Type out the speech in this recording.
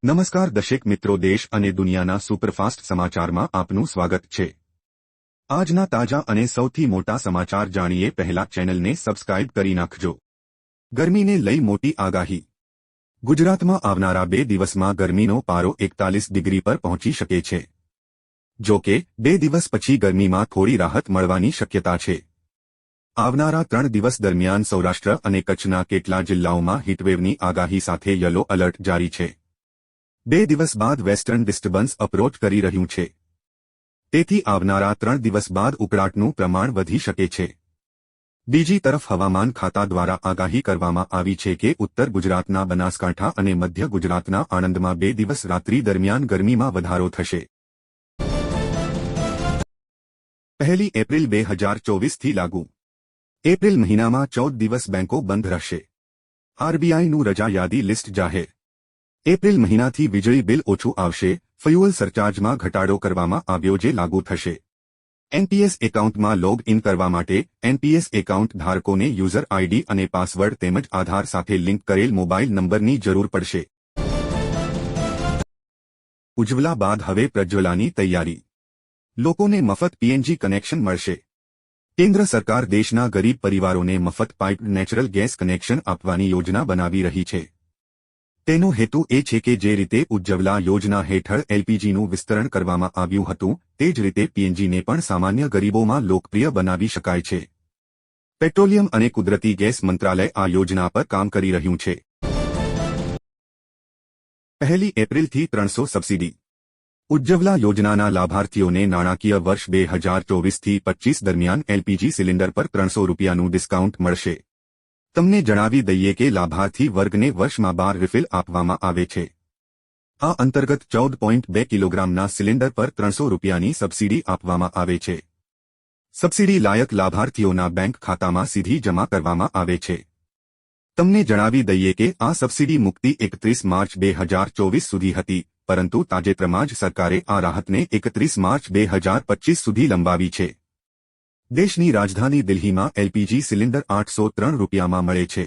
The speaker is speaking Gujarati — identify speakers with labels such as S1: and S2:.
S1: નમસ્કાર દર્શક મિત્રો, દેશ અને દુનિયાના સુપરફાસ્ટ સમાચારમાં આપનું સ્વાગત છે। આજના તાજા અને સૌથી મોટા સમાચાર જાણીએ પહેલા ચેનલને સબસ્ક્રાઇબ કરી નાખજો। ગરમીને લઈ મોટી આગાહી। ગુજરાતમાં આવનારા 2 દિવસમાં ગરમીનો પારો 41 ડિગ્રી પર પહોંચી શકે છે। જો કે 2 દિવસ પછી ગરમીમાં થોડી રાહત મળવાની શક્યતા છે। આવનારા 3 દિવસ દરમિયાન સૌરાષ્ટ્ર અને કચ્છના કેટલા જિલ્લાઓમાં હીટવેવની આગાહી સાથે યલો એલર્ટ જારી છે। 2 દિવસ બાદ વેસ્ટર્ન ડિસ્ટર્બન્સ અપ્રોચ કરી રહ્યું છે, તેથી આવનારા 3 દિવસ બાદ ઉકળાટનું પ્રમાણ વધી શકે છે। બીજી તરફ હવામાન ખાતા દ્વારા આગાહી કરવામાં આવી છે કે ઉત્તર ગુજરાતના બનાસકાંઠા અને મધ્ય ગુજરાતના આણંદમાં 2 દિવસ રાત્રિ દરમિયાન ગરમીમાં વધારો થશે। 1 એપ્રિલ 2024થી લાગુ। એપ્રિલ મહિનામાં 14 દિવસ બેંકો બંધ રહેશે। આરબીઆઈનું રજા યાદી લિસ્ટ જાહેર। એપ્રિલ મહિનાથી વીજળી બિલ ઓછું આવશે। ફ્યુઅલ સરચાર્જમાં ઘટાડો કરવામાં આવ્યો જે લાગુ થશે। એનપીએસ એકાઉન્ટમાં લોગ ઇન કરવા માટે એનપીએસ એકાઉન્ટ ધારકોને યુઝર આઈડી અને પાસવર્ડ તેમજ આધાર સાથે લિંક કરેલ મોબાઈલ નંબરની જરૂર પડશે। ઉજ્જવલા બાદ હવે પ્રજ્વલાની તૈયારી। લોકોને મફત પીએનજી કનેક્શન મળશે। કેન્દ્ર સરકાર દેશના ગરીબ પરિવારોને મફત પાઇપ્ડ નેચરલ ગેસ કનેક્શન આપવાની યોજના બનાવી રહી છે। તેનો હેતુ એ છે કે જે રીતે ઉજ્જવલા યોજના હેઠળ એલપીજીનું વિસ્તરણ કરવામાં આવ્યું હતું તે જ રીતે પીએનજીને પણ સામાન્ય ગરીબોમાં લોકપ્રિય બનાવી શકાય છે। પેટ્રોલિયમ અને કુદરતી ગેસ મંત્રાલય આ યોજના પર કામ કરી રહ્યું છે। 1 એપ્રિલથી 300 સબસિડી। ઉજ્જવલા યોજનાના લાભાર્થીઓને નાણાકીય વર્ષ 2024થી 25 દરમિયાન એલપીજી સિલિન્ડર પર 300 રૂપિયાનું ડિસ્કાઉન્ટ મળશે। તમને જણાવી દઈએ કે લાભાર્થી વર્ગને વર્ષમાં 12 રિફિલ આપવામાં આવે છે। આ અંતર્ગત 14.2 કિલોગ્રામના સિલિન્ડર પર 300 રૂપિયાની સબસિડી આપવામાં આવે છે। સબસિડી લાયક લાભાર્થીઓના બેંક ખાતામાં સીધી જમા કરવામાં આવે છે। તમને જણાવી દઈએ કે આ સબસિડી મુક્તિ 31 માર્ચ 2024 સુધી હતી, પરંતુ તાજેતરમાં જ સરકારે આ રાહતને 31 માર્ચ 2025 સુધી લંબાવી છે। દેશની રાજધાની દિલ્હીમાં એલપીજી સિલિન્ડર 803 રૂપિયામાં મળે છે।